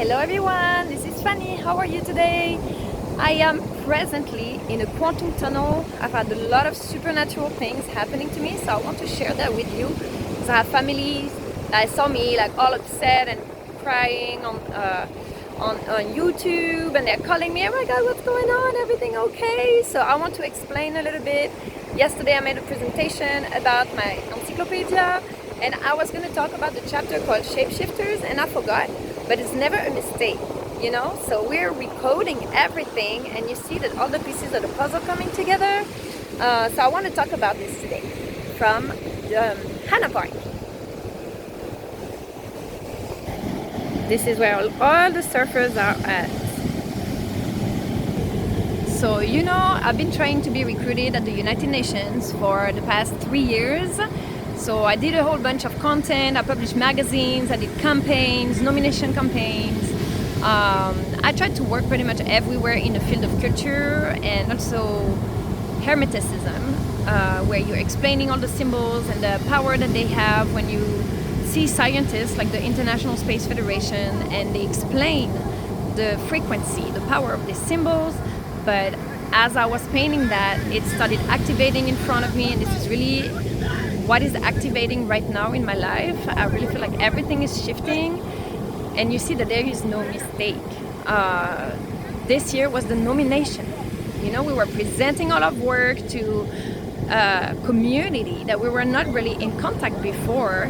Hello everyone, this is Fanny. How are you today? I am presently in a quantum tunnel. I've had a lot of supernatural things happening to me, so I want to share that with you. Because I have families that saw me like all upset and crying on YouTube, and they're calling me, oh my god, what's going on? Everything okay? So I want to explain a little bit. Yesterday I made a presentation about my encyclopedia, and I was going to talk about the chapter called Shapeshifters, and I forgot. But it's never a mistake, you know? So we're recoding everything, and you see that all the pieces of the puzzle coming together. So I want to talk about this today from Hannah Park. This is where all the surfers are at. So, you know, I've been trying to be recruited at the United Nations for the past 3 years. So I did a whole bunch of content, I published magazines, I did campaigns, nomination campaigns. I tried to work pretty much everywhere in the field of culture and also hermeticism, where you're explaining all the symbols and the power that they have when you see scientists like the International Space Federation and they explain the frequency, the power of these symbols. But as I was painting that, it started activating in front of me, and this is really what is activating right now in my life. I really feel like everything is shifting, and you see that there is no mistake. This year was the nomination. You know, we were presenting all of work to a community that we were not really in contact before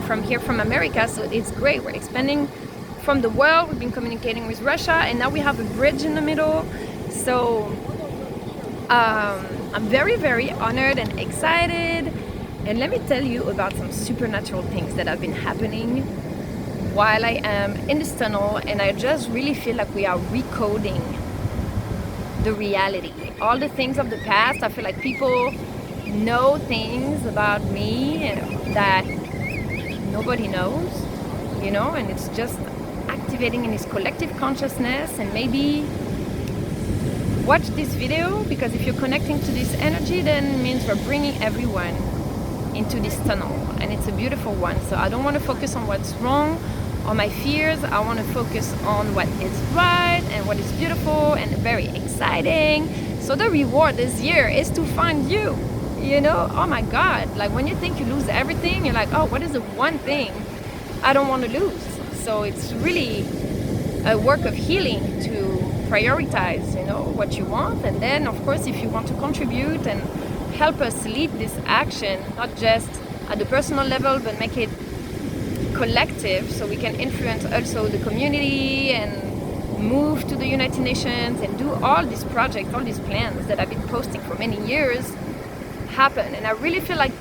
from America, so it's great. We're expanding from the world. We've been communicating with Russia, and now we have a bridge in the middle. So I'm very, very honored and excited. And let me tell you about some supernatural things that have been happening while I am in this tunnel, and I just really feel like we are recoding the reality. All the things of the past, I feel like people know things about me that nobody knows, you know, and it's just activating in this collective consciousness. And maybe watch this video, because if you're connecting to this energy, then it means we're bringing everyone into this tunnel, and it's a beautiful one. So I don't want to focus on what's wrong or my fears. I want to focus on what is right and what is beautiful and very exciting. So the reward this year is to find you, you know. Oh my god, like when you think you lose everything, you're like, oh, what is the one thing I don't want to lose? So it's really a work of healing to prioritize, you know, what you want. And then of course, if you want to contribute and help us lead this action, not just at the personal level, but make it collective, so we can influence also the community and move to the United Nations and do all these projects, all these plans that I've been posting for many years happen. And I really feel like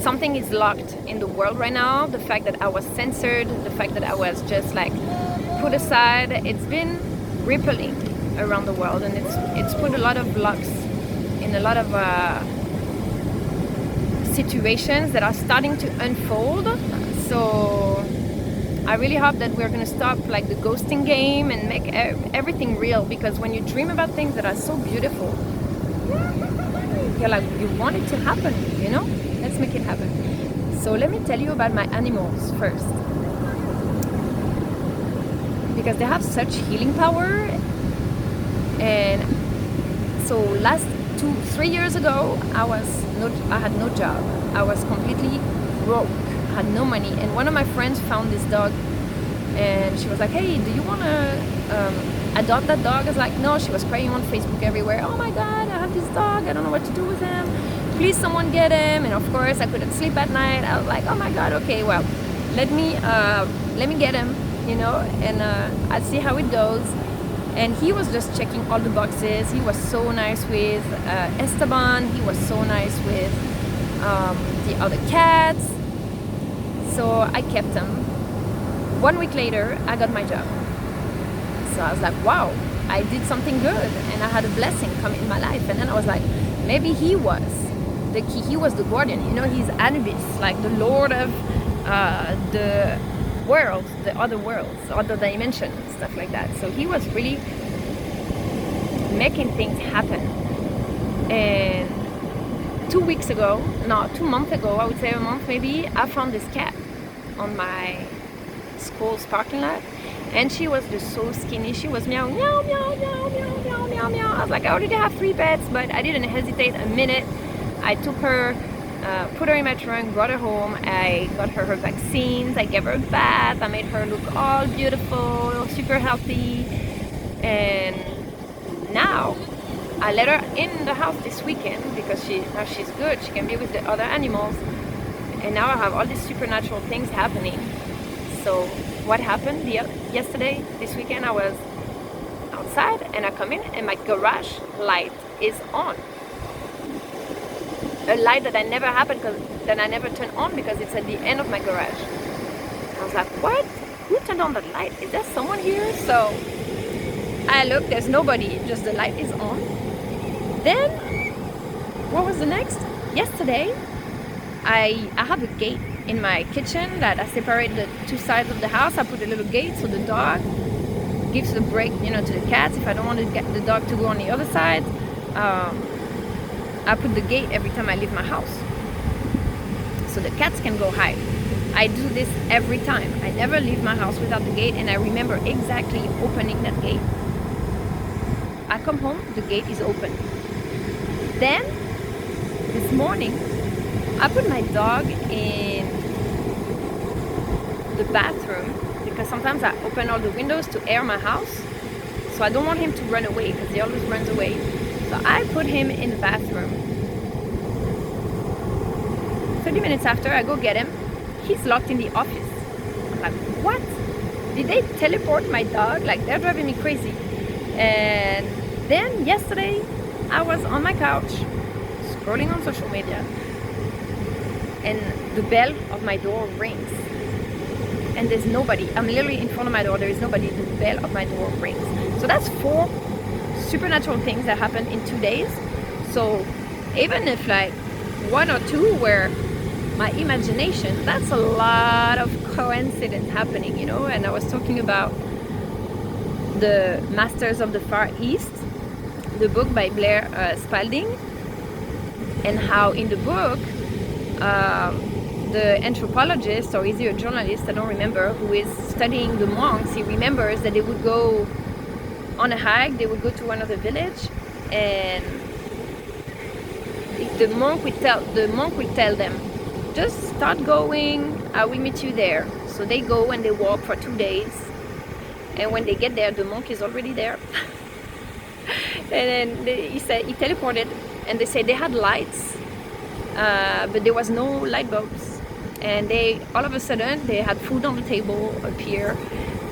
something is locked in the world right now. The fact that I was censored, the fact that I was just like put aside, it's been rippling around the world, and it's put a lot of blocks in a lot of situations that are starting to unfold. So I really hope that we're going to stop like the ghosting game and make everything real, because when you dream about things that are so beautiful, you're like, you want it to happen, you know. Let's make it happen. So let me tell you about my animals first, because they have such healing power. And so last 2-3 years ago, I had no job. I was completely broke. I had no money. And one of my friends found this dog, and she was like, hey, do you want to adopt that dog? I was like, no. She was crying on Facebook everywhere. Oh my god, I have this dog. I don't know what to do with him. Please, someone get him. And of course, I couldn't sleep at night. I was like, oh my god, okay, well, let me get him, you know, and I'll see how it goes. And he was just checking all the boxes. He was so nice with Esteban. He was so nice with the other cats. So I kept him. 1 week later, I got my job. So I was like, wow, I did something good, and I had a blessing come in my life. And then I was like, maybe he was the key. He was the guardian. You know, he's Anubis, like the lord of the worlds, the other worlds, other dimensions, stuff like that. So he was really making things happen. And 2 months ago, I would say a month maybe, I found this cat on my school's parking lot, and she was just so skinny. She was meow, meow, meow, meow, meow, meow, meow, meow. I was like, I already have 3 pets, but I didn't hesitate a minute. I took her, put her in my trunk, brought her home. I got her vaccines. I gave her a bath. I made her look all beautiful, super healthy. And now I let her in the house this weekend because now she's good. She can be with the other animals. And now I have all these supernatural things happening. So what happened yesterday, this weekend, I was outside and I come in and my garage light is on. A light that I never turn on because it's at the end of my garage. I was like, what? Who turned on the light? Is there someone here? So I look, there's nobody, just the light is on. Then, what was the next? Yesterday, I have a gate in my kitchen that I separate the 2 sides of the house. I put a little gate so the dog gives the break, to the cats. If I don't want to get the dog to go on the other side, I put the gate every time I leave my house so the cats can go hide. I do this every time. I never leave my house without the gate, and I remember exactly opening that gate. I come home, the gate is open. Then, this morning, I put my dog in the bathroom because sometimes I open all the windows to air my house. So I don't want him to run away because he always runs away. So I put him in the bathroom. 30 minutes after, I go get him. He's locked in the office. I'm like, what? Did they teleport my dog? Like, they're driving me crazy. And then yesterday, I was on my couch, scrolling on social media, and the bell of my door rings. And there's nobody. I'm literally in front of my door. There is nobody. The bell of my door rings. So that's 4 supernatural things that happened in 2 days. So even if like 1 or 2 were my imagination, that's a lot of coincidence happening, And I was talking about the Masters of the Far East, the book by Blair Spalding, and how in the book the anthropologist, or is he a journalist, I don't remember, who is studying the monks, he remembers that they would go on a hike, they would go to another village, and the monk will tell them, just start going, I will meet you there. So they go and they walk for 2 days, and when they get there, the monk is already there. And then he teleported, and they say they had lights, but there was no light bulbs. And all of a sudden, they had food on the table appear.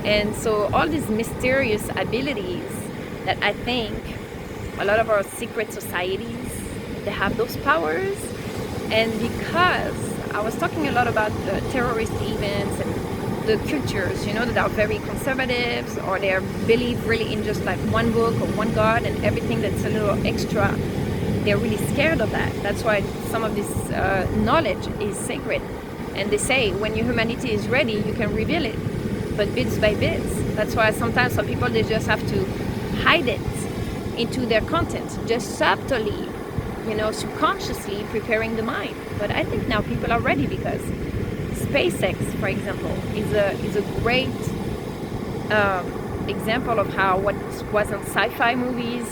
And so all these mysterious abilities that I think a lot of our secret societies, they have those powers. And because I was talking a lot about the terrorist events and the cultures, that are very conservative, or they believe really in just like one book or one God, and everything that's a little extra, they're really scared of that. That's why some of this knowledge is sacred. And they say when your humanity is ready, you can reveal it, but bits by bits. That's why sometimes some people, they just have to hide it into their content, just subtly, subconsciously preparing the mind. But I think now people are ready, because SpaceX, for example, is a great example of how what was in sci-fi movies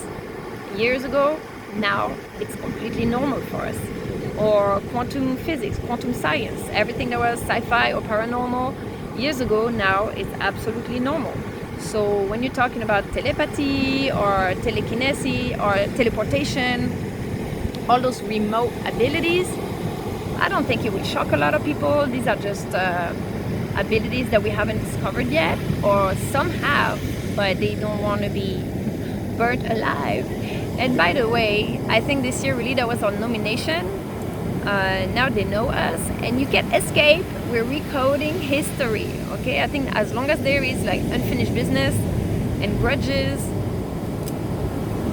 years ago, now it's completely normal for us. Or quantum physics, quantum science, everything that was sci-fi or paranormal years ago, now it's absolutely normal. So when you're talking about telepathy or telekinesis or teleportation, all those remote abilities, I don't think it will shock a lot of people. These are just abilities that we haven't discovered yet, or some have, but they don't want to be burnt alive. And by the way, I think this year really that was our nomination. Now they know us, and you can't escape. We're recoding history, okay? I think as long as there is like unfinished business and grudges,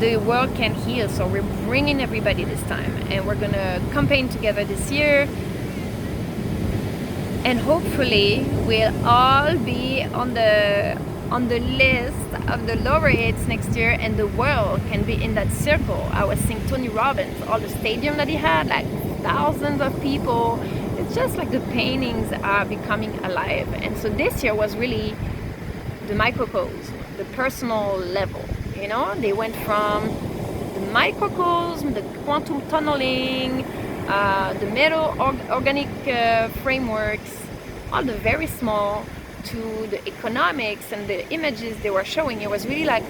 the world can heal. So we're bringing everybody this time, and we're gonna campaign together this year, and hopefully we'll all be on the list of the laureates next year, and the world can be in that circle. I was seeing Tony Robbins, all the stadium that he had, like thousands of people. It's just like the paintings are becoming alive. And so this year was really the microcosm, the personal level. You know, they went from the microcosm, the quantum tunneling, the metal organic frameworks, all the very small, to the economics and the images they were showing. It was really like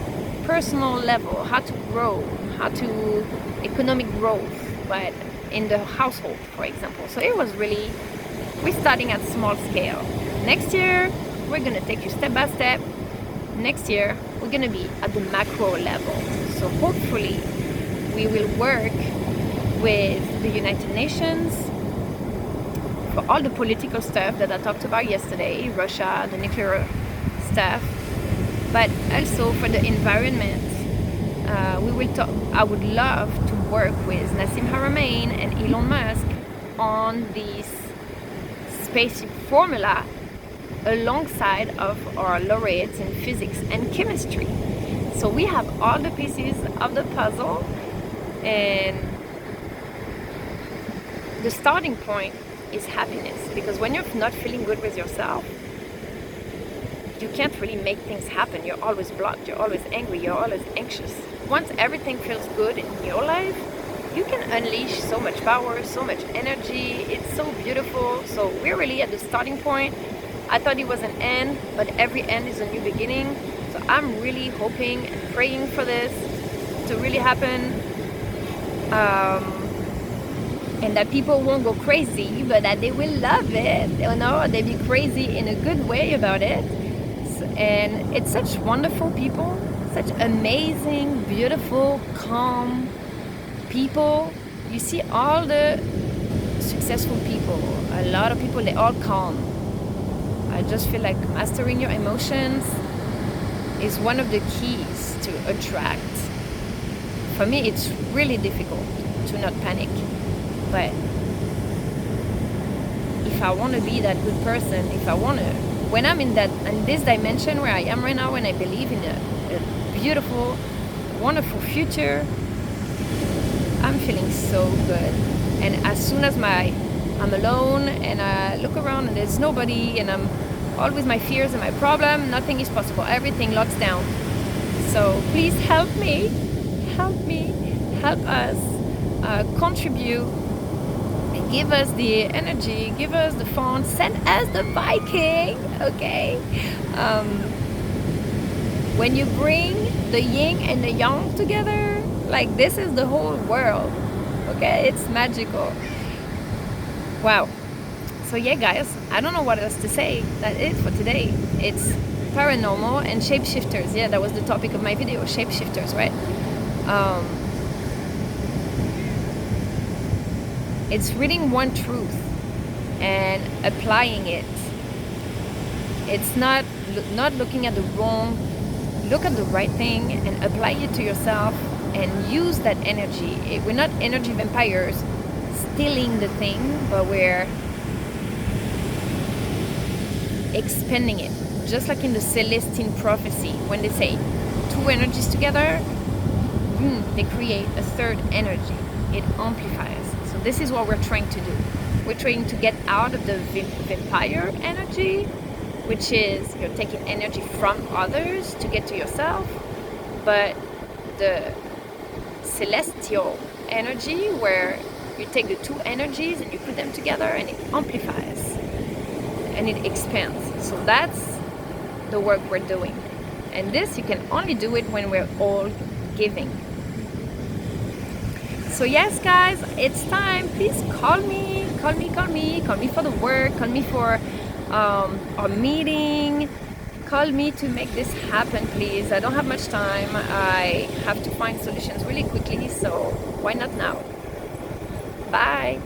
personal level, how to grow, how to economic growth, but in the household, for example. So it was really, we're starting at small scale. Next year, we're gonna take you step by step. Next year, we're gonna be at the macro level. So hopefully, we will work with the United Nations for all the political stuff that I talked about yesterday, Russia, the nuclear stuff, but also for the environment. We will talk. I would love to work with Nassim Haramein and Elon Musk on this spaceship formula alongside of our laureates in physics and chemistry. So we have all the pieces of the puzzle, and the starting point is happiness, because when you're not feeling good with yourself, you can't really make things happen. You're always blocked, you're always angry, you're always anxious. Once everything feels good in your life, you can unleash so much power, so much energy. It's so beautiful. So we're really at the starting point. I thought it was an end, but every end is a new beginning. So I'm really hoping and praying for this to really happen. And that people won't go crazy, but that they will love it. You know, they be crazy in a good way about it. And it's such wonderful people, such amazing, beautiful, calm people. You see all the successful people, a lot of people, they're all calm. I just feel like mastering your emotions is one of the keys to attract. For me, it's really difficult to not panic. But if I want to be that good person, if I want to, when I'm in this dimension where I am right now, when I believe in a beautiful, wonderful future, I'm feeling so good. And as soon as I'm alone and I look around and there's nobody, and I'm all with my fears and my problem, nothing is possible. Everything locks down. So please help me, help us contribute. Give us the energy, give us the funds, send us the Viking, okay? When you bring the yin and the yang together, like this is the whole world, okay? It's magical. Wow. So yeah, guys, I don't know what else to say. That is for today. It's paranormal and shapeshifters. Yeah, that was the topic of my video, shapeshifters, right? It's reading one truth and applying it. It's not looking at the wrong, look at the right thing and apply it to yourself and use that energy. We're not energy vampires stealing the thing, but we're expanding it. Just like in the Celestine prophecy, when they say two energies together, they create a third energy. It amplifies. So this is what we're trying to do. We're trying to get out of the vampire energy, which is you're taking energy from others to get to yourself, but the celestial energy, where you take the two energies and you put them together and it amplifies and it expands. So that's the work we're doing. And this, you can only do it when we're all giving. So yes, guys, it's time. Please call me for the work, call me for our meeting, call me to make this happen, please. I don't have much time. I have to find solutions really quickly, so why not now? Bye.